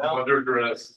Under duress.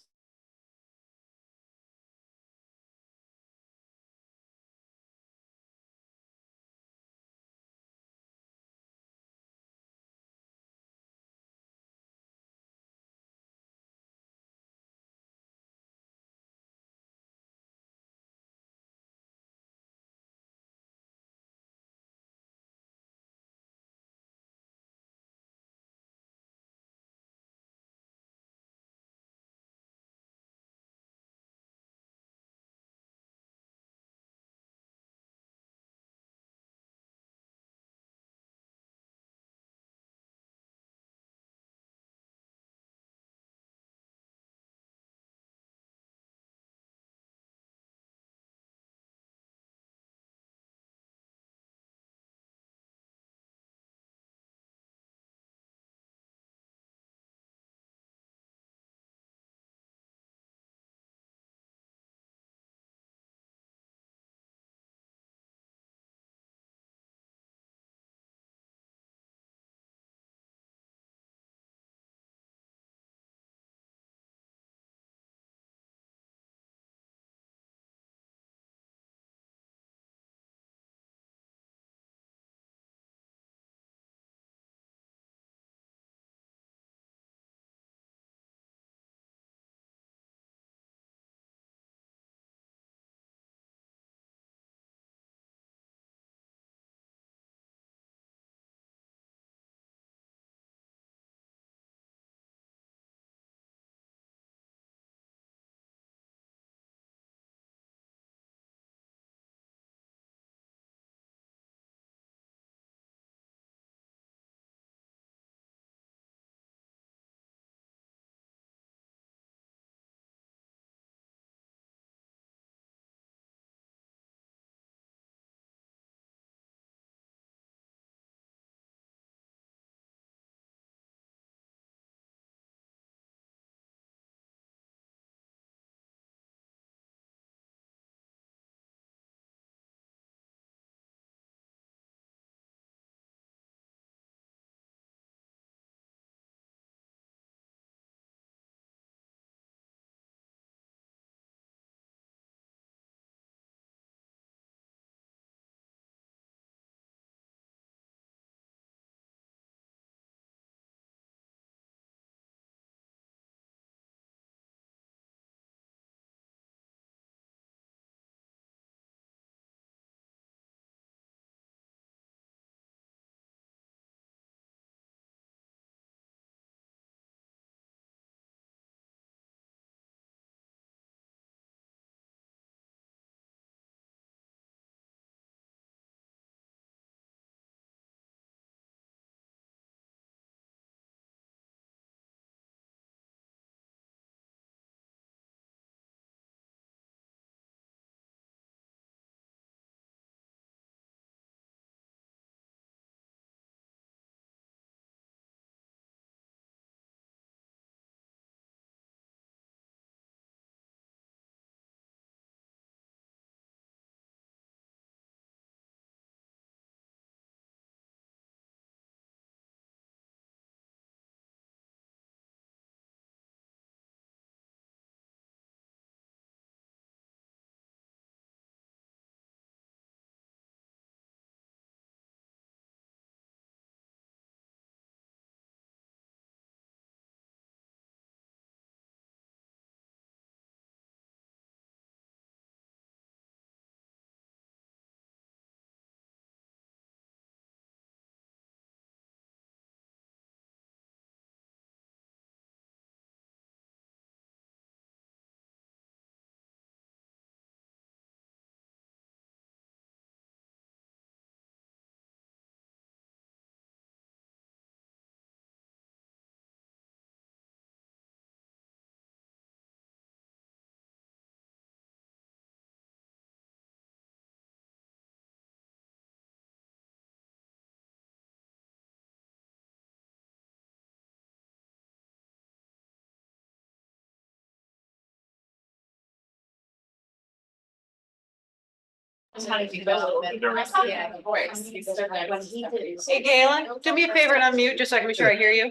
Hey Galen, do me a favor and unmute just so I can be sure I hear you.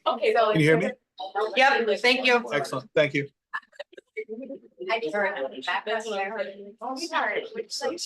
Okay, Can you hear me? Yep, thank you. Excellent, thank you. I just heard it back. That's what I heard. Oh, sorry. Which site?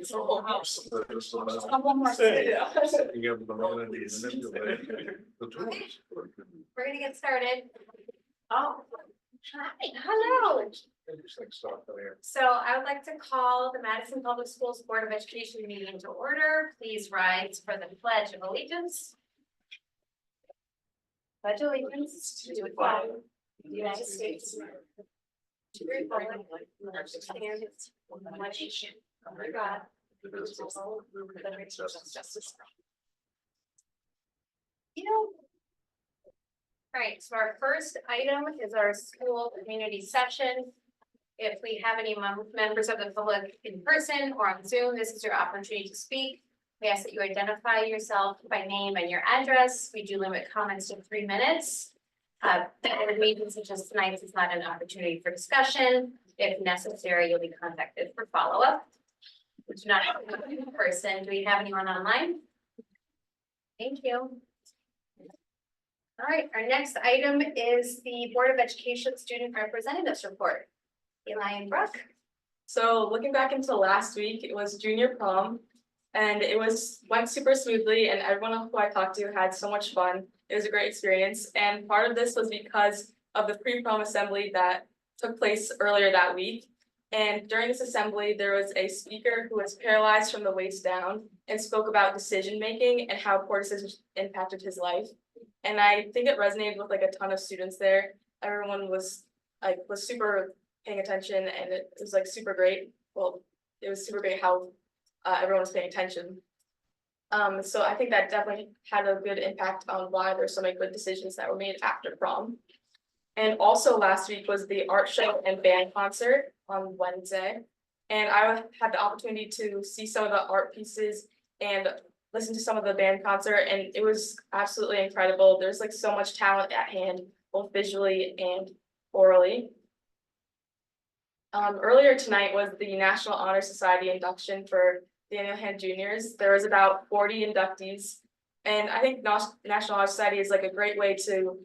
One more. We're gonna get started. Oh, hi, hello. So I would like to call the Madison Public Schools Board of Education meeting to order. Please rise for the Pledge of Allegiance. Pledge allegiance to the flag of the United States of America, to the republic which stands one nation under God, indivisible, with liberty and justice. All right, so our first item is our school community session. If we have any members of the public in person or on Zoom, this is your opportunity to speak. We ask that you identify yourself by name and your address. We do limit comments to 3 minutes. The meetings such as tonight's is not an opportunity for discussion. If necessary, you'll be contacted for follow-up. We do not have anyone in person. Do we have anyone online? Thank you. All right, our next item is the Board of Education Student Representatives Report. Eli and Brooke. So looking back into last week, it was junior prom and went super smoothly and everyone who I talked to had so much fun. It was a great experience. And part of this was because of the pre-prom assembly that took place earlier that week. And during this assembly, there was a speaker who was paralyzed from the waist down and spoke about decision-making and how poor decisions impacted his life. And I think it resonated with like a ton of students there. Everyone was super paying attention and it was like super great. Well, it was super great how everyone was paying attention. So I think that definitely had a good impact on why there's so many good decisions that were made after prom. And also last week was the art show and band concert on Wednesday. And I had the opportunity to see some of the art pieces and listen to some of the band concert, and it was absolutely incredible. There's like so much talent at hand, both visually and orally. Earlier tonight was the National Honor Society induction for Daniel Hand Juniors. There was about 40 inductees, and I think National Honor Society is like a great way to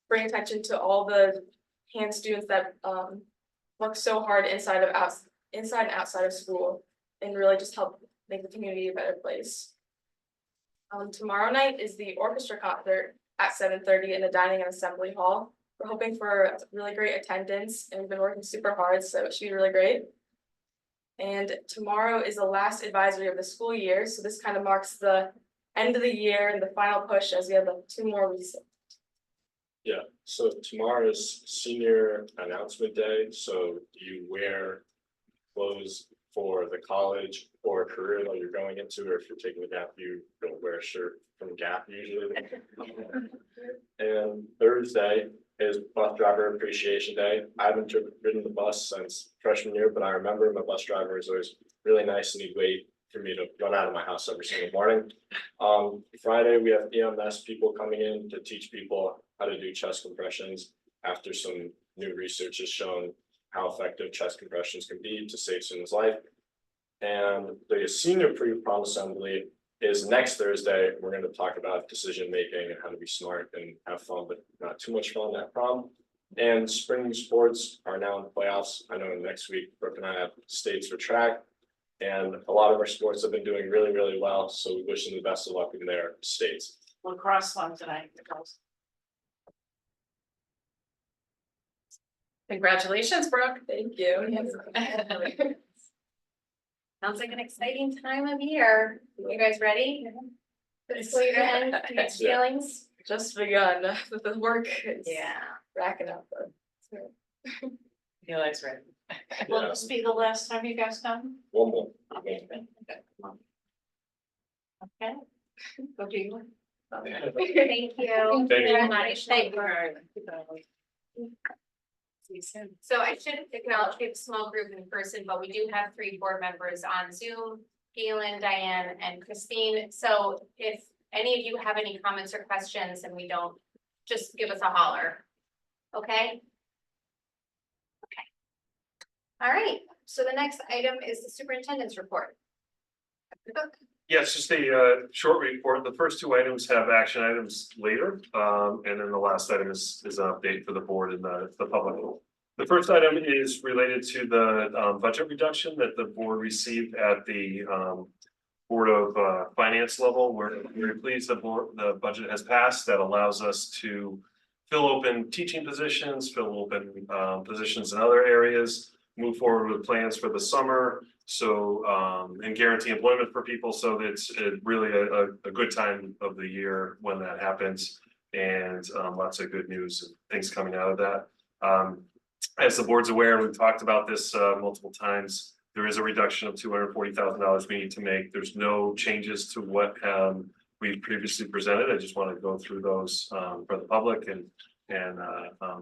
bring attention to all the hand students that work so hard inside and outside of school, and really just help make the community a better place. Tomorrow night is the orchestra concert at 7:30 in the dining and assembly hall. We're hoping for really great attendance, and we've been working super hard, so it should be really great. And tomorrow is the last advisory of the school year, so this kind of marks the end of the year and the final push as we have like 2 more weeks. Yeah, so tomorrow is senior announcement day, so do you wear clothes for the college or career that you're going into, or if you're taking a gap, you don't wear a shirt from Gap usually. And Thursday is bus driver appreciation day. I haven't ridden the bus since freshman year, but I remember my bus driver is always really nice and he'd wait for me to run out of my house every single morning. Friday, we have EMS people coming in to teach people how to do chest compressions after some new research has shown how effective chest compressions can be to save someone's life. And the senior pre-prom assembly is next Thursday. We're going to talk about decision making and how to be smart and have fun, but not too much fun at prom. And spring sports are now in the playoffs. I know next week Brooke and I have states for track, and a lot of our sports have been doing really, really well. So we wish them the best of luck in their states. Lacrosse one tonight. Congratulations, Brooke. Thank you. Sounds like an exciting time of year. You guys ready? For the school year to end, mixed Yeah. feelings? Just begun. The work is Yeah. racking up. You guys ready? Will Will this be the last time you guys come? One more. Okay. Okay. Go do you? Thank you. Thank you. very much. Thank you. See you soon. So I should acknowledge we have a small group in person, but we do have 3 board members on Zoom, Galen, Diane, and Christine. So if any of you have any comments or questions and we don't, just give us a holler. Okay? Okay. All right, so the next item is the superintendent's report. Yes, just a short report. The first 2 items have action items later, and then the last item is an update for the board and the public. The first item is related to the budget reduction that the board received at the Board of Finance level. We're very pleased the budget has passed. That allows us to fill open teaching positions, fill open positions in other areas, move forward with plans for the summer. So, and guarantee employment for people. So it's really a good time of the year when that happens, and lots of good news and things coming out of that. As the board's aware, we've talked about this multiple times. There is a reduction of $240,000 we need to make. There's no changes to what we previously presented. I just want to go through those for the public and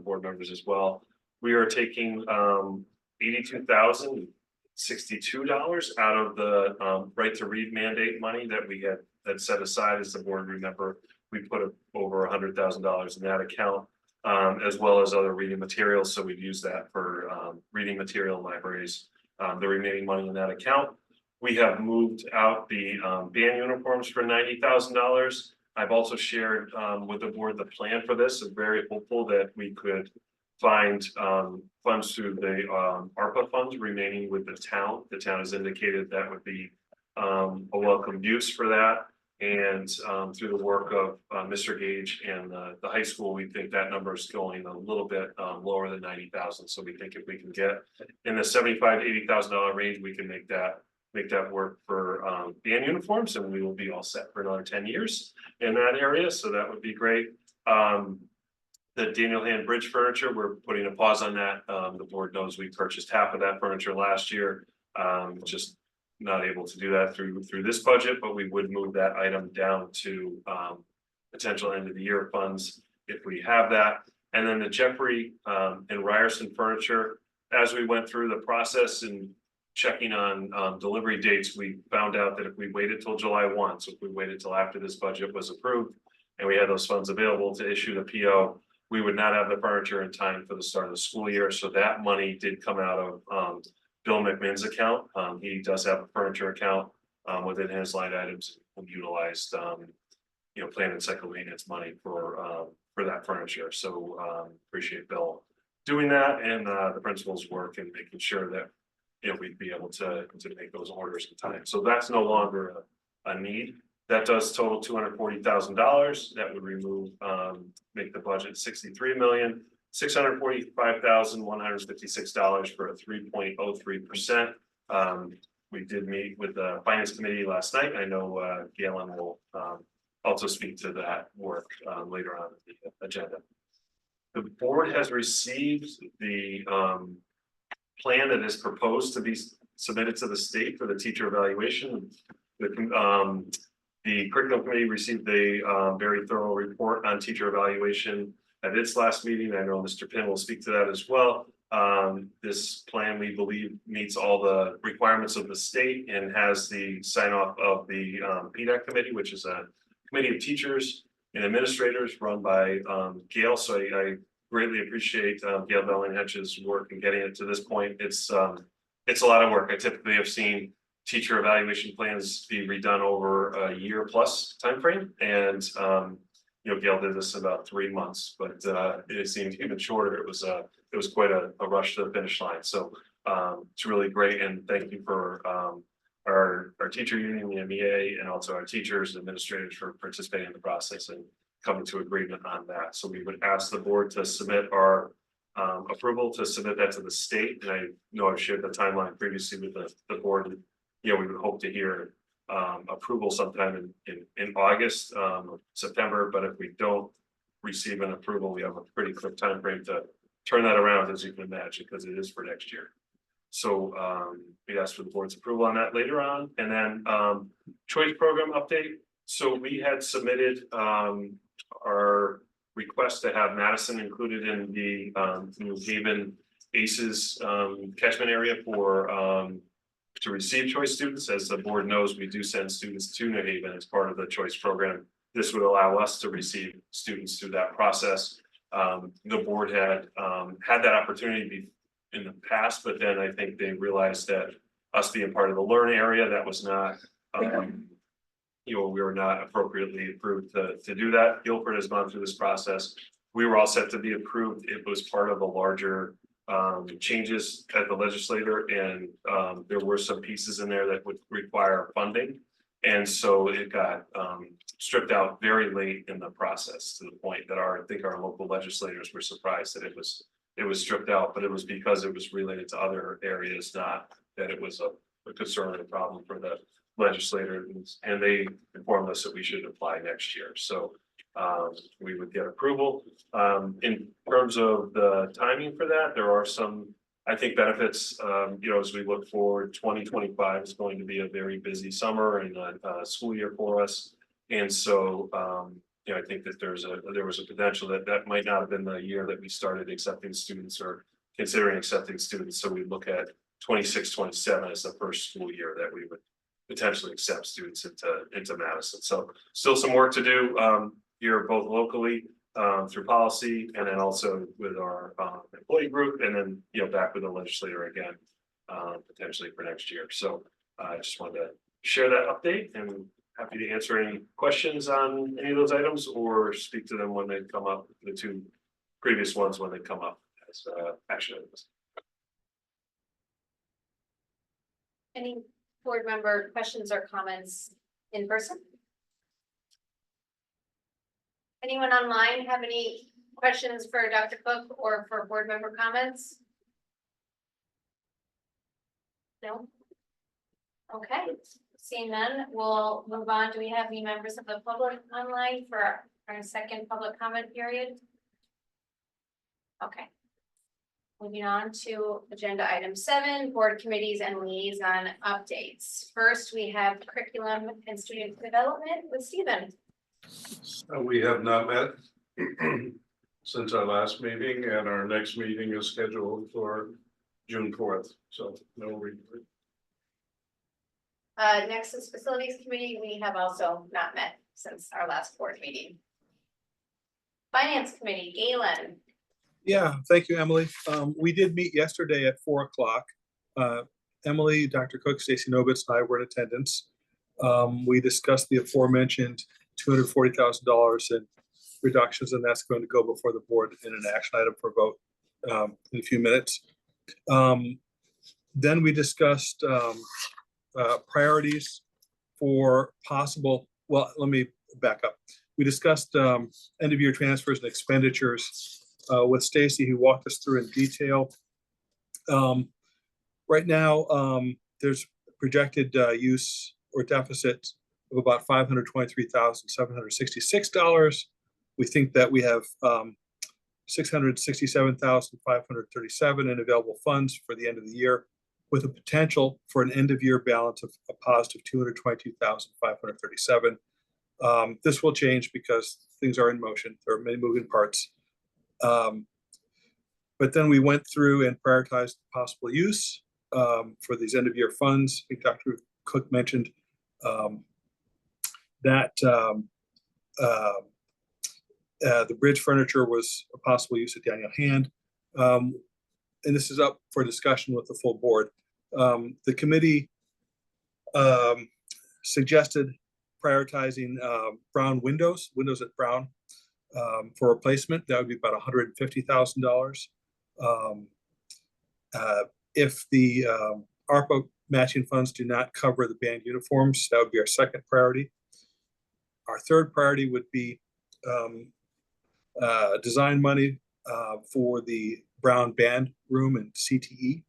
board members as well. We are taking $82,062 out of the right to read mandate money that we had set aside. As the board remember, we put over $100,000 in that account, as well as other reading materials. So we've used that for reading material in libraries. The remaining money in that account. We have moved out the band uniforms for $90,000. I've also shared with the board the plan for this. I'm very hopeful that we could find funds through the ARPA funds remaining with the town. The town has indicated that would be a welcome use for that. And through the work of Mr. Gage and the high school, we think that number is going a little bit lower than 90,000. So we think if we can get in the $75,000 to $80,000 range, we can make that work for band uniforms, and we will be all set for another 10 years in that area. So that would be great. The Daniel Hand Bridge furniture, we're putting a pause on that. The board knows we purchased half of that furniture last year. Just not able to do that through this budget, but we would move that item down to potential end of the year funds if we have that. And then the Jeffrey and Ryerson furniture, as we went through the process and checking on delivery dates, we found out that if we waited till July 1, so if we waited till after this budget was approved and we had those funds available to issue the PO, we would not have the furniture in time for the start of the school year. So that money did come out of Bill McMahon's account. He does have a furniture account within his line items and utilized plan and cycle maintenance money for that furniture. So appreciate Bill doing that and the principal's work and making sure that we'd be able to make those orders in time. So that's no longer a need. That does total $240,000. That would remove, make the budget $63,645,156 for a 3.03%. We did meet with the finance committee last night. I know Galen will also speak to that work later on in the agenda. The board has received the plan that is proposed to be submitted to the state for the teacher evaluation. The curriculum committee received a very thorough report on teacher evaluation at its last meeting. I know Mr. Pinn will speak to that as well. This plan, we believe, meets all the requirements of the state and has the sign off of the PDAC committee, which is a committee of teachers and administrators run by Gail. So I greatly appreciate Gail Belling-Hedges' work in getting it to this point. It's a lot of work. I typically have seen teacher evaluation plans be redone over a year plus timeframe. And, Gail did this in about 3 months, but it seemed even shorter. It was quite a rush to the finish line. So it's really great. And thank you for our teacher union, the VI.A, and also our teachers and administrators for participating in the process and coming to agreement on that. So we would ask the board to submit our approval to submit that to the state. And I know I've shared the timeline previously with the board. We would hope to hear approval sometime in August, September. But if we don't receive an approval, we have a pretty quick time frame to turn that around, as you can imagine, because it is for next year. So we asked for the board's approval on that later on. And then choice program update. So we had submitted our request to have Madison included in the New Haven ACES catchment area for to receive choice students. As the board knows, we do send students to New Haven as part of the choice program. This would allow us to receive students through that process. The board had that opportunity in the past, but then I think they realized that us being part of the learn area, that was not, we were not appropriately approved to do that. Guilford has gone through this process. We were all set to be approved. It was part of a larger changes at the legislature, and there were some pieces in there that would require funding. And so it got stripped out very late in the process, to the point that I think our local legislators were surprised that it was stripped out, but it was because it was related to other areas, not that it was a concern or a problem for the legislators. And they informed us that we should apply next year. So we would get approval. In terms of the timing for that, there are some, I think, benefits. As we look forward, 2025 is going to be a very busy summer and a school year for us. And so, I think that there was a potential that might not have been the year that we started accepting students or considering accepting students. So we look at 26-27 as the first school year that we would potentially accept students into Madison. So still some work to do here, both locally through policy, and then also with our employee group, and then back with the legislator again potentially for next year. So I just wanted to share that update, and happy to answer any questions on any of those items or speak to them when they come up, the two previous ones when they come up as action items. Any board member questions or comments in person? Anyone online have any questions for Dr. Cook or for board member comments? No? Okay, seeing none, we'll move on. Do we have any members of the public online for our second public comment period? Okay. Moving on to agenda item 7, board committees and liaison updates. First, we have curriculum and student development with Stephen. We have not met since our last meeting, and our next meeting is scheduled for June 4th. So no report. Next is facilities committee. We have also not met since our last board meeting. Finance committee, Galen. Yeah, thank you, Emily. We did meet yesterday at 4 o'clock. Emily, Dr. Cook, Stacy Novitz, and I were in attendance. We discussed the aforementioned $240,000 in reductions, and that's going to go before the board in an action item for vote in a few minutes. Then we discussed priorities for possible well, let me back up. We discussed end of year transfers and expenditures with Stacy, who walked us through in detail. Right now, there's projected use or deficit of about $523,766. We think that we have $667,537 in available funds for the end of the year, with a potential for an end of year balance of a positive $222,537. This will change because things are in motion. There are many moving parts. But then we went through and prioritized possible use for these end of year funds. I think Dr. Cook mentioned that the bridge furniture was a possible use at Daniel Hand. And this is up for discussion with the full board. The committee suggested prioritizing Brown windows at Brown for replacement. That would be about $150,000. If the ARPA matching funds do not cover the band uniforms, that would be our second priority. Our third priority would be design money for the Brown band room and CTE.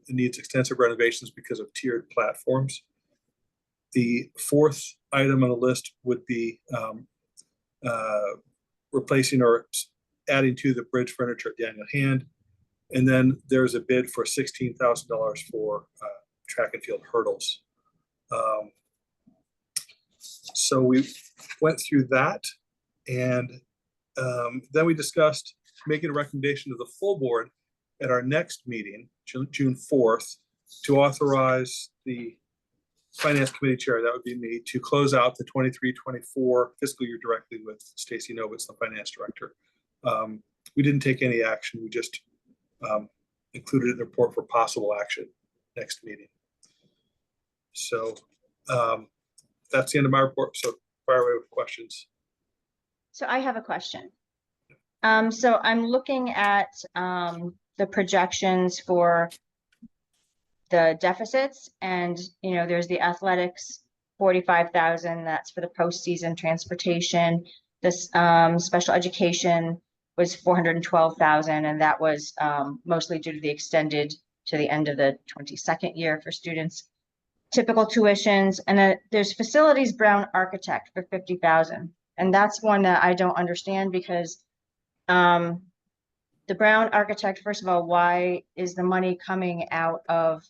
It needs extensive renovations because of tiered platforms. The fourth item on the list would be replacing or adding to the bridge furniture at Daniel Hand. And then there's a bid for $16,000 for track and field hurdles. So we went through that, and then we discussed making a recommendation to the full board at our next meeting, June 4th, to authorize the Finance Committee Chair, that would be me, to close out the 23-24 fiscal year directly with Stacy Novitz, the Finance Director. We didn't take any action. We just included in the report for possible action next meeting. So that's the end of my report. So fire away with questions. So I have a question. So I'm looking at the projections for the deficits, and there's the athletics, 45,000. That's for the postseason transportation. This special education was 412,000, and that was mostly due to the extended to the end of the 22nd year for students. Typical tuitions, and then there's facilities Brown architect for 50,000, and that's one that I don't understand because the Brown architect, first of all, why is the money coming out of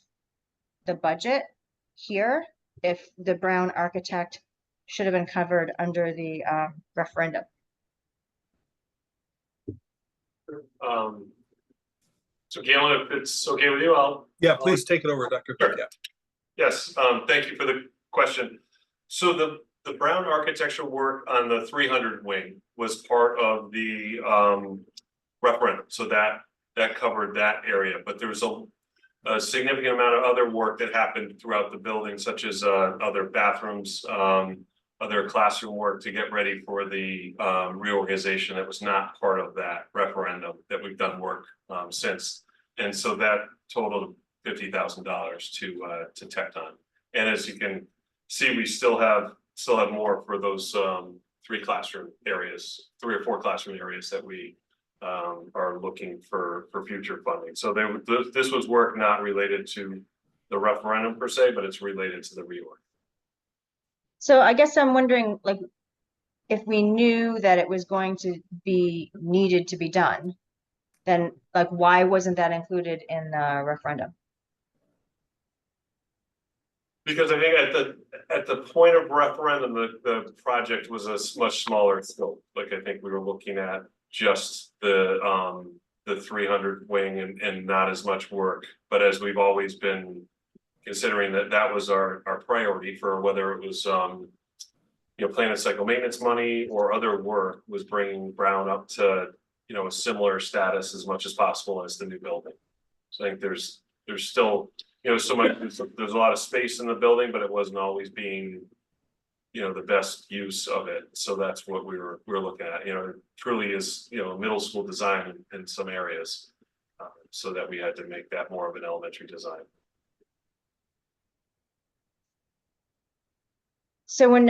the budget here if the Brown architect should have been covered under the referendum? So Galen, if it's okay with you, Yeah, please take it over, Dr. Cook. Sure. Yes, thank you for the question. So the Brown architectural work on the 300 wing was part of the referendum. So that covered that area, but there was a significant amount of other work that happened throughout the building, such as other bathrooms, other classroom work to get ready for the reorganization that was not part of that referendum that we've done work since. And so that totaled $50,000 to Tecton. And as you can see, we still have more for those three or four classroom areas that we are looking for future funding. So this was work not related to the referendum per se, but it's related to the reorg. So I guess I'm wondering, like, if we knew that it was going to be needed to be done, then like, why wasn't that included in the referendum? Because I think at the point of referendum, the project was a much smaller scope. Like, I think we were looking at just the 300 wing and not as much work. But as we've always been considering that was our priority for whether it was plan and cycle maintenance money or other work, was bringing Brown up to a similar status as much as possible as the new building. So I think there's still so much, there's a lot of space in the building, but it wasn't always being the best use of it. So that's what we were looking at. It truly is middle school design in some areas, so that we had to make that more of an elementary design. So when,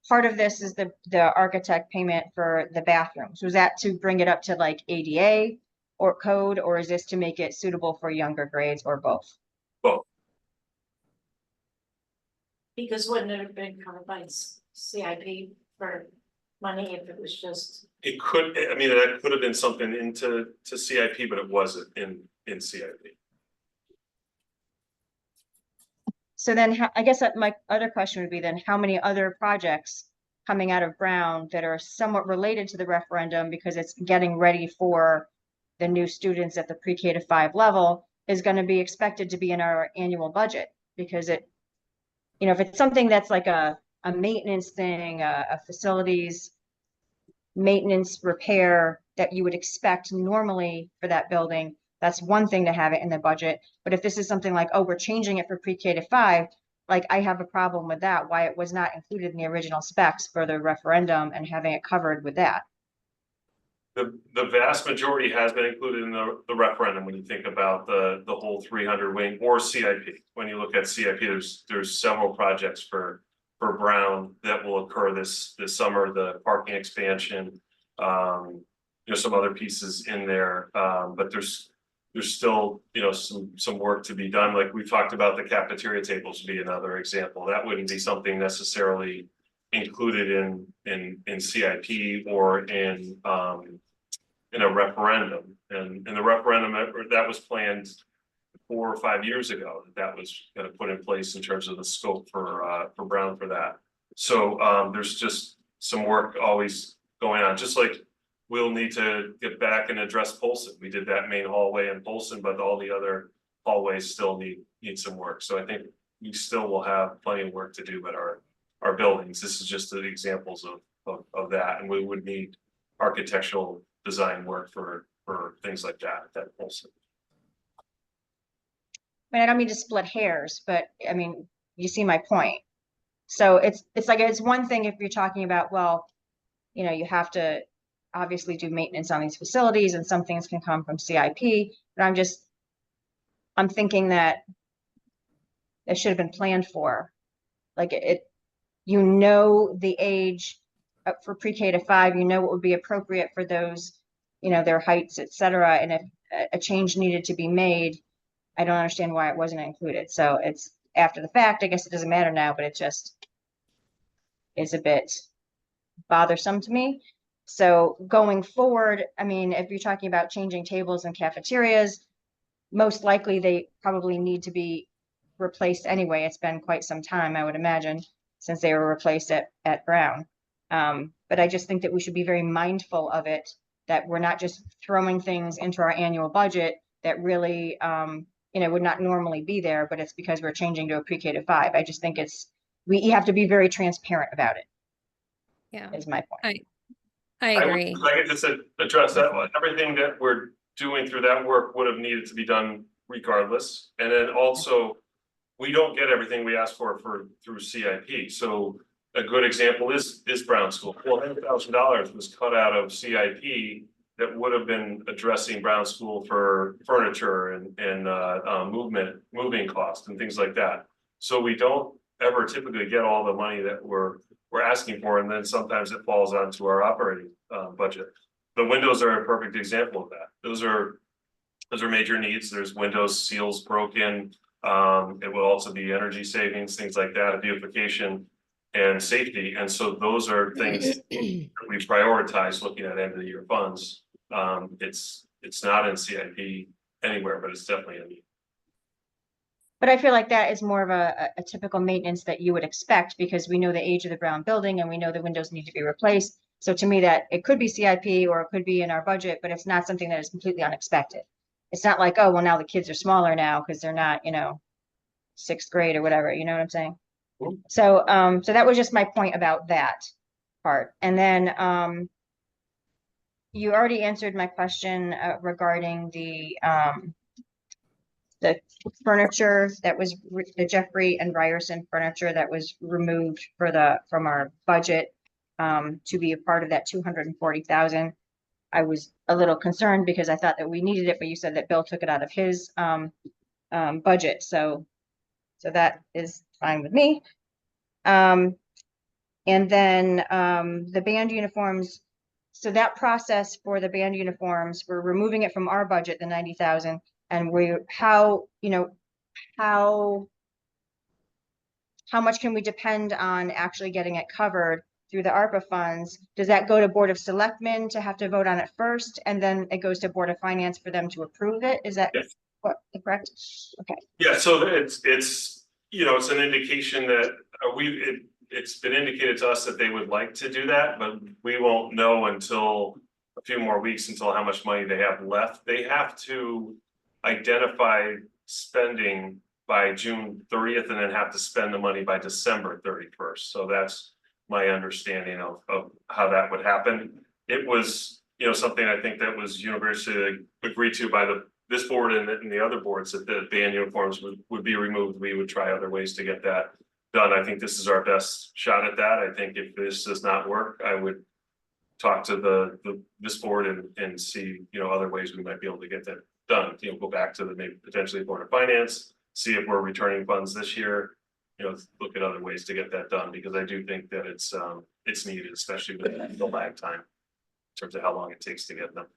part of this is the architect payment for the bathrooms, was that to bring it up to like ADA or code, or is this to make it suitable for younger grades, or both? Well, Because wouldn't it have been covered by CIP for money if it was just, it could, I mean, that could have been something to CIP, but it wasn't in CIP. So then I guess that my other question would be then, how many other projects coming out of Brown that are somewhat related to the referendum because it's getting ready for the new students at the pre-K to 5 level is going to be expected to be in our annual budget? Because it, if it's something that's like a maintenance thing, a facilities maintenance repair that you would expect normally for that building, that's one thing to have it in the budget. But if this is something like, oh, we're changing it for pre-K to 5, like I have a problem with that, why it was not included in the original specs for the referendum and having it covered with that. The vast majority has been included in the referendum when you think about the whole 300 wing or CIP. When you look at CIP, there's several projects for Brown that will occur this summer, the parking expansion, some other pieces in there, but there's still, some work to be done. Like we talked about, the cafeteria tables would be another example. That wouldn't be something necessarily included in CIP or in a referendum. And the referendum that was planned 4 or 5 years ago, that was going to put in place in terms of the scope for Brown for that. So there's just some work always going on, just like we'll need to get back and address Polson. We did that main hallway in Polson, but all the other hallways still need some work. So I think we still will have plenty of work to do at our buildings. This is just the examples of that, and we would need architectural design work for things like that Polson. I mean, I don't mean to split hairs, but I mean, you see my point. So it's like, it's one thing if you're talking about, well, you have to obviously do maintenance on these facilities and some things can come from CIP, but I'm thinking that it should have been planned for. Like the age for pre-K to 5, what would be appropriate for those, their heights, et cetera. And if a change needed to be made, I don't understand why it wasn't included. So it's after the fact, I guess it doesn't matter now, but it just is a bit bothersome to me. So going forward, I mean, if you're talking about changing tables and cafeterias, most likely they probably need to be replaced anyway. It's been quite some time, I would imagine, since they were replaced at Brown. But I just think that we should be very mindful of it, that we're not just throwing things into our annual budget that really, would not normally be there, but it's because we're changing to a pre-K to 5. I just think we have to be very transparent about it. Yeah, Is my point. I agree. I could just address that one. Everything that we're doing through that work would have needed to be done regardless. And then also, we don't get everything we ask for through CIP. So a good example is Brown School. $400,000 was cut out of CIP that would have been addressing Brown School for furniture and moving costs and things like that. So we don't ever typically get all the money that we're asking for, and then sometimes it falls onto our operating budget. The windows are a perfect example of that. Those are major needs. There's windows, seals broken. It will also be energy savings, things like that, beautification and safety. And so those are things that we prioritize looking at end of the year funds. It's not in CIP anywhere, but it's definitely in. But I feel like that is more of a typical maintenance that you would expect, because we know the age of the Brown building and we know the windows need to be replaced. So to me, that it could be CIP or it could be in our budget, but it's not something that is completely unexpected. It's not like, oh, well, now the kids are smaller now because they're not, 6th grade or whatever, you know what I'm saying? So, so that was just my point about that part. And then, you already answered my question regarding the furniture that was the Jeffrey and Ryerson furniture that was removed from our budget to be a part of that 240,000. I was a little concerned because I thought that we needed it, but you said that Bill took it out of his budget, so that is fine with me. And then the band uniforms, so that process for the band uniforms, we're removing it from our budget, the 90,000, and how much can we depend on actually getting it covered through the ARPA funds? Does that go to Board of Selectmen to have to vote on it first, and then it goes to Board of Finance for them to approve it? Is that Yes. correct? Okay. Yeah, so it's, you know, it's an indication that it's been indicated to us that they would like to do that, but we won't know until a few more weeks until how much money they have left. They have to identify spending by June 30th and then have to spend the money by December 31st. So that's my understanding of how that would happen. It was, you know, something I think that was universally agreed to by this board and the other boards, that the band uniforms would be removed. We would try other ways to get that done. I think this is our best shot at that. I think if this does not work, I would talk to this board and see, you know, other ways we might be able to get that done. You know, go back to maybe potentially Board of Finance, see if we're returning funds this year. You know, look at other ways to get that done, because I do think that it's needed, especially with the lag time in terms of how long it takes to get them.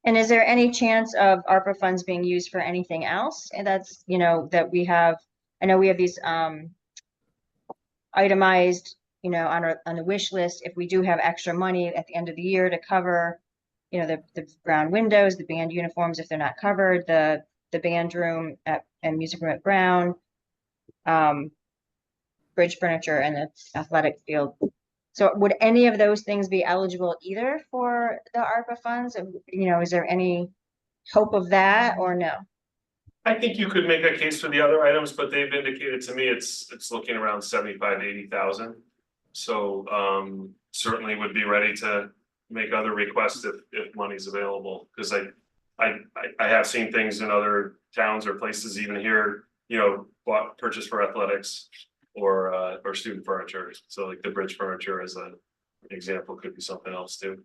And is there any chance of ARPA funds being used for anything else? And that's, you know, that we have, I know we have these itemized, you know, on the wish list, if we do have extra money at the end of the year to cover, you know, the brown windows, the band uniforms, if they're not covered, the band room and music room at Brown, bridge furniture and the athletic field. So would any of those things be eligible either for the ARPA funds? You know, is there any hope of that or no? I think you could make a case for the other items, but they've indicated to me it's looking around 75 to 80,000. So certainly would be ready to make other requests if money's available, because I have seen things in other towns or places, even here, you know, purchase for athletics or student furniture. So like the bridge furniture as an example could be something else too.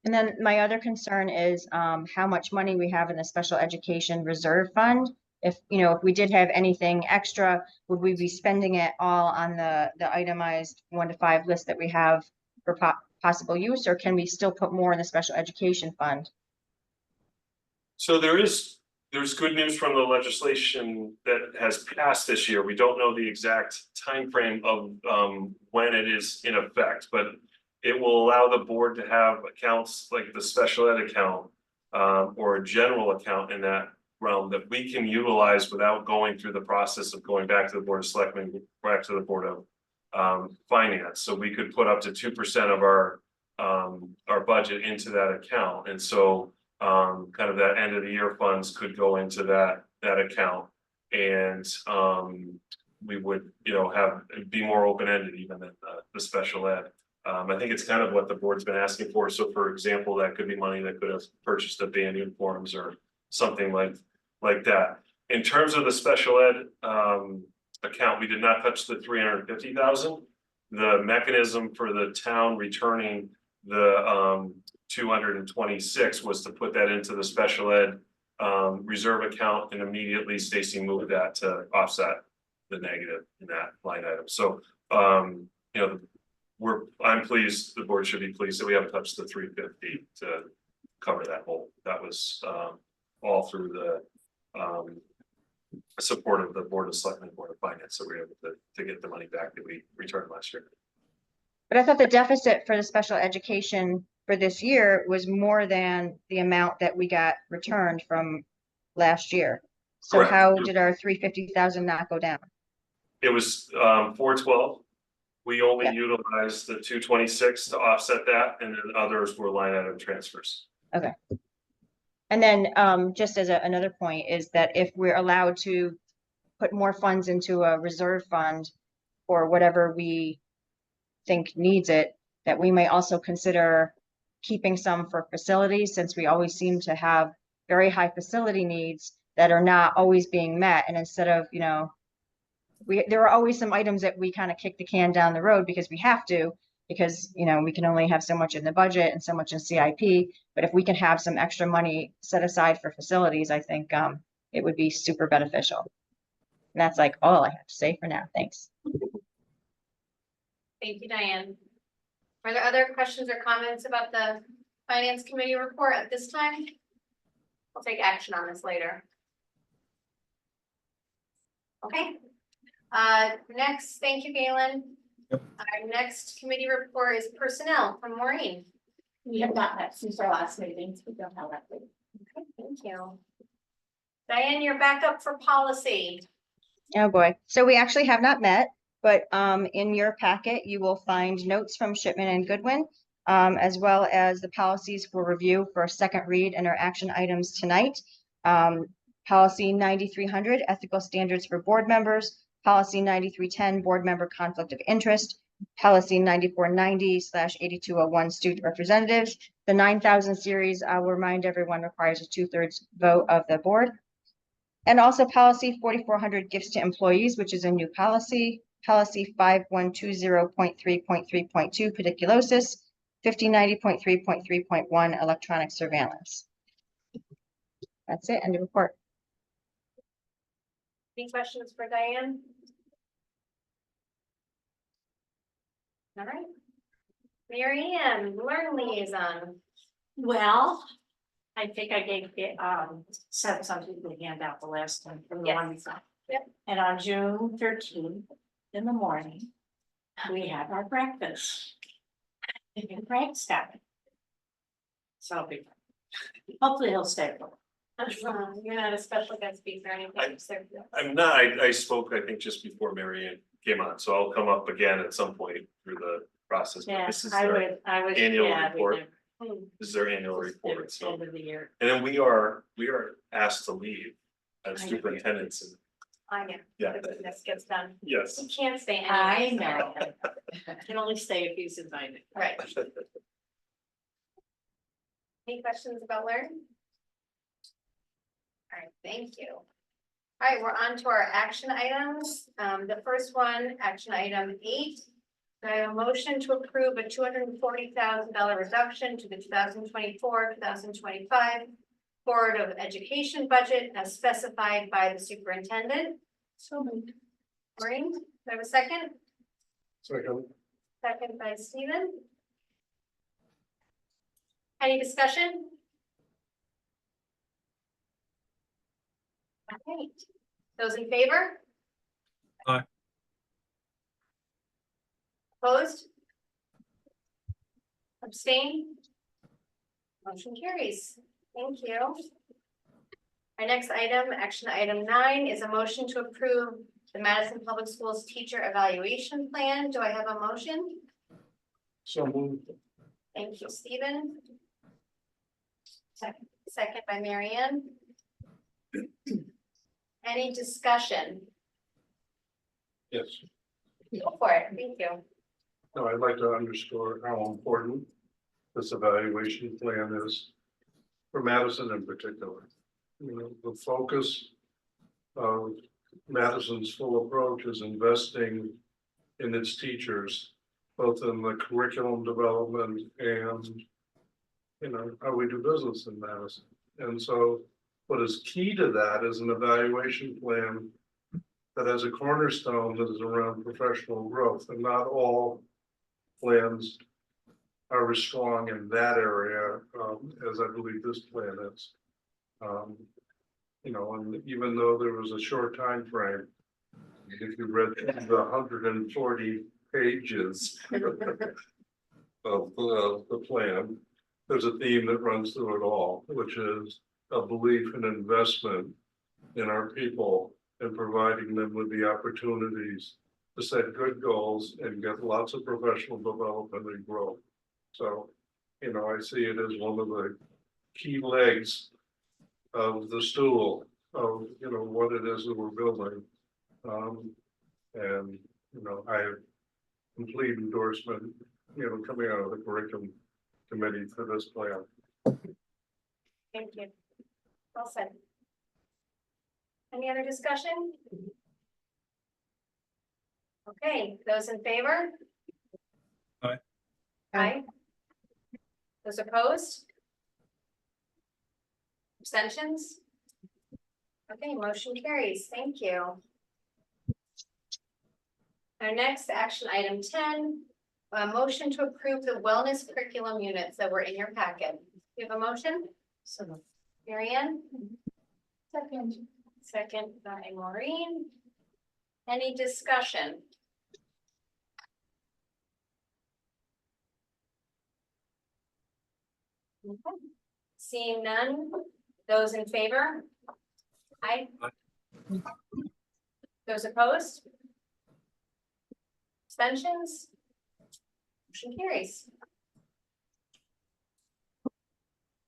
And then my other concern is how much money we have in the special education reserve fund. If, you know, if we did have anything extra, would we be spending it all on the itemized 1 to 5 list that we have for possible use, or can we still put more in the special education fund? So there's good news from the legislation that has passed this year. We don't know the exact time frame of when it is in effect, but it will allow the board to have accounts like the special ed account or a general account in that realm that we can utilize without going through the process of going back to the Board of Selectmen, back to the Board of Finance. So we could put up to 2% of our budget into that account. And so kind of that end of the year funds could go into that account, and we would, you know, be more open-ended even than the special ed. I think it's kind of what the board's been asking for. So for example, that could be money that could have purchased the band uniforms or something like that. In terms of the special ed account, we did not touch the 350,000. The mechanism for the town returning the 226 was to put that into the special ed reserve account, and immediately Stacy moved that to offset the negative in that line item. So you know, I'm pleased, the board should be pleased that we haven't touched the 350 to cover that hole. That was all through the support of the Board of Selectmen, Board of Finance, so we were able to get the money back that we returned last year. But I thought the deficit for the special education for this year was more than the amount that we got returned from last year. So Correct. How did our 350,000 not go down? It was 412. We only Yeah. utilized the 226 to offset that, and then others were line item transfers. Okay. And then just as another point is that if we're allowed to put more funds into a reserve fund or whatever we think needs it, that we may also consider keeping some for facilities, since we always seem to have very high facility needs that are not always being met. And instead of, you know, there are always some items that we kind of kick the can down the road because we have to, because, you know, we can only have so much in the budget and so much in CIP. But if we can have some extra money set aside for facilities, I think it would be super beneficial. And that's like all I have to say for now. Thanks. Thank you, Diane. Are there other questions or comments about the Finance Committee report at this time? I'll take action on this later. Okay. Next, thank you, Galen. Yep. Our next committee report is personnel from Maureen. We have not met since our last meeting. We don't have that. Okay, thank you. Diane, you're back up for policy. Oh, boy. So we actually have not met, but in your packet, you will find notes from Shipman and Goodwin, as well as the policies for review for a second read and our action items tonight. Policy 9300, ethical standards for board members. Policy 9310, board member conflict of interest. Policy 9490/8201, student representatives. The 9000 series, I'll remind everyone, requires a 2/3 vote of the board. And also policy 4400, gifts to employees, which is a new policy. Policy 5120.3.3.2, pediculosis. 5090.3.3.1, electronic surveillance. That's it, end of report. Any questions for Diane? All right. Mary Ann, Learn Liaison. Well, I think I gave it, sent something to hand out the last time from the Yes. one we saw. Yep. And on June 13th in the morning, we have our breakfast. And Frank's coming. So it'll be fun. Hopefully he'll stay for. You're not a special guest speaker or anything. so- I'm not, I spoke, I think, just before Mary Ann came on, so I'll come up again at some point through the process. But Yeah, this is I their, would. annual yeah, we report. never- this is their annual it's report, so. End of the year. And then we are asked to leave as I know. superintendents, and I know. yeah, The business gets done. yes. You can't stay I anyway. know. Can only stay if he's invited. Right. Any questions about Learn? All right, thank you. All right, we're on to our action items. The first one, action item 8. I have a motion to approve a $240,000 reduction to the 2024-2025 Board of Education budget as specified by the superintendent. So moved. Maureen, do I have a second? Second. Second by Stephen. Any discussion? Okay, those in favor? Aye. Opposed? Abstain? Motion carries. Thank you. Our next item, action item 9, is a motion to approve the Madison Public Schools teacher evaluation plan. Do I have a motion? So moved. Thank you, Stephen. Second by Mary Ann. Any discussion? Yes. Go for it. Thank you. No, I'd like to underscore how important this evaluation plan is for Madison in particular. You know, the focus of Madison's full approach is investing in its teachers, both in the curriculum development and, you know, how we do business in Madison. And so what is key to that is an evaluation plan that has a cornerstone that is around professional growth, and not all plans are as strong in that area as I believe this plan is. You know, and even though there was a short time frame, if you read the 140 pages of the plan, there's a theme that runs through it all, which is a belief and investment in our people and providing them with the opportunities to set good goals and get lots of professional development and growth. So, you know, I see it as one of the key legs of the stool of, you know, what it is that we're building. And, you know, I have complete endorsement, you know, coming out of the curriculum committee for this plan. Thank you. Well said. Any other discussion? Okay, those in favor? Aye. Aye. Those opposed? Abstentions? Okay, motion carries. Thank you. Our next action item 10 A motion to approve the wellness curriculum units that were in your packet. Do you have a motion? So, Mary Ann? Second. Second by Maureen. Any discussion? Okay. Seeing none, those in favor? Aye. Those opposed? Abstentions? Motion carries.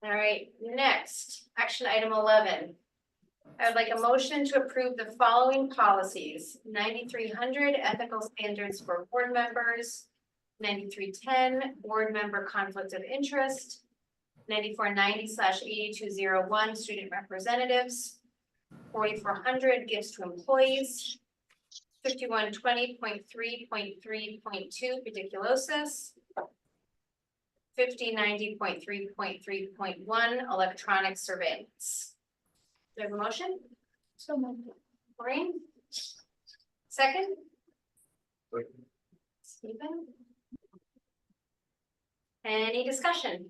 All right, next, action item 11. I would like a motion to approve the following policies: 9300 ethical standards for board members, 9310 board member conflict of interest, 9490/8201 student representatives, 4400 gifts to employees, 5120.3.3.2 pediculosis, 5090.3.3.1 electronic surveillance. Do you have a motion? So moved. Maureen? Second? Stephen? Any discussion?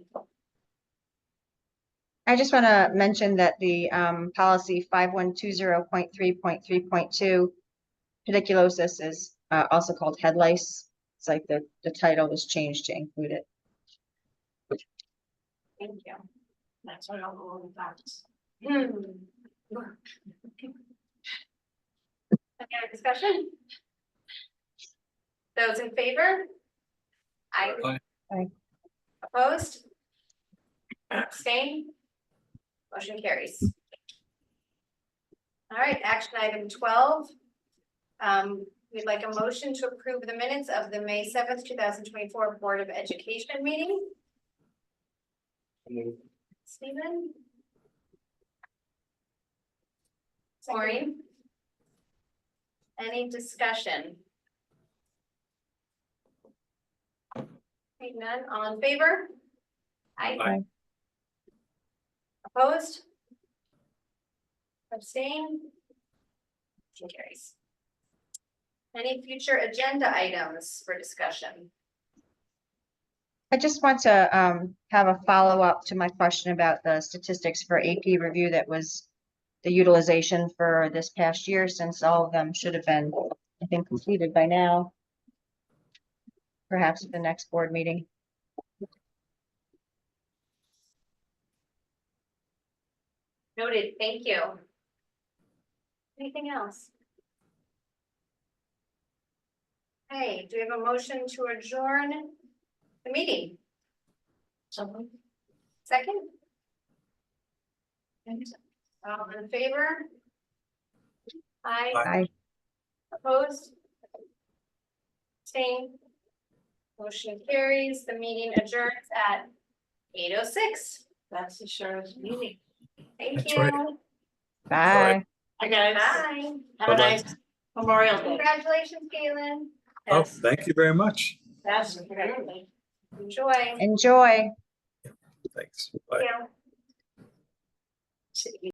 I just want to mention that the policy 5120.3.3.2 pediculosis is also called head lice. It's like the title was changed to include it. Thank you. that's what I'll go with that. Any other discussion? Those in favor? Aye. Aye. Aye. Opposed? Abstain? Motion carries. All right, action item 12. We'd like a motion to approve the minutes of the May 7th, 2024 Board of Education meeting. Stephen? Maureen? Any discussion? Seeing none, all in favor? Aye. Aye. Opposed? Abstain? Motion carries. Any future agenda items for discussion? I just want to have a follow-up to my question about the statistics for AP review that was the utilization for this past year, since all of them should have been, I think, completed by now. Perhaps at the next board meeting. Noted, thank you. Anything else? Hey, do we have a motion to adjourn the meeting? So, Second? All in favor? Aye. Aye. Opposed? Abstain? Motion carries. The meeting adjourns at 8:06. that's the sheriff's meeting. Thank That's you. right. Bye. I guess, Bye. have a Bye-bye. nice Memorial Day. Congratulations, Galen. Oh, Yes, thank you very much. yes, congratulations. Enjoy. Enjoy. Thanks. Bye. Thank you.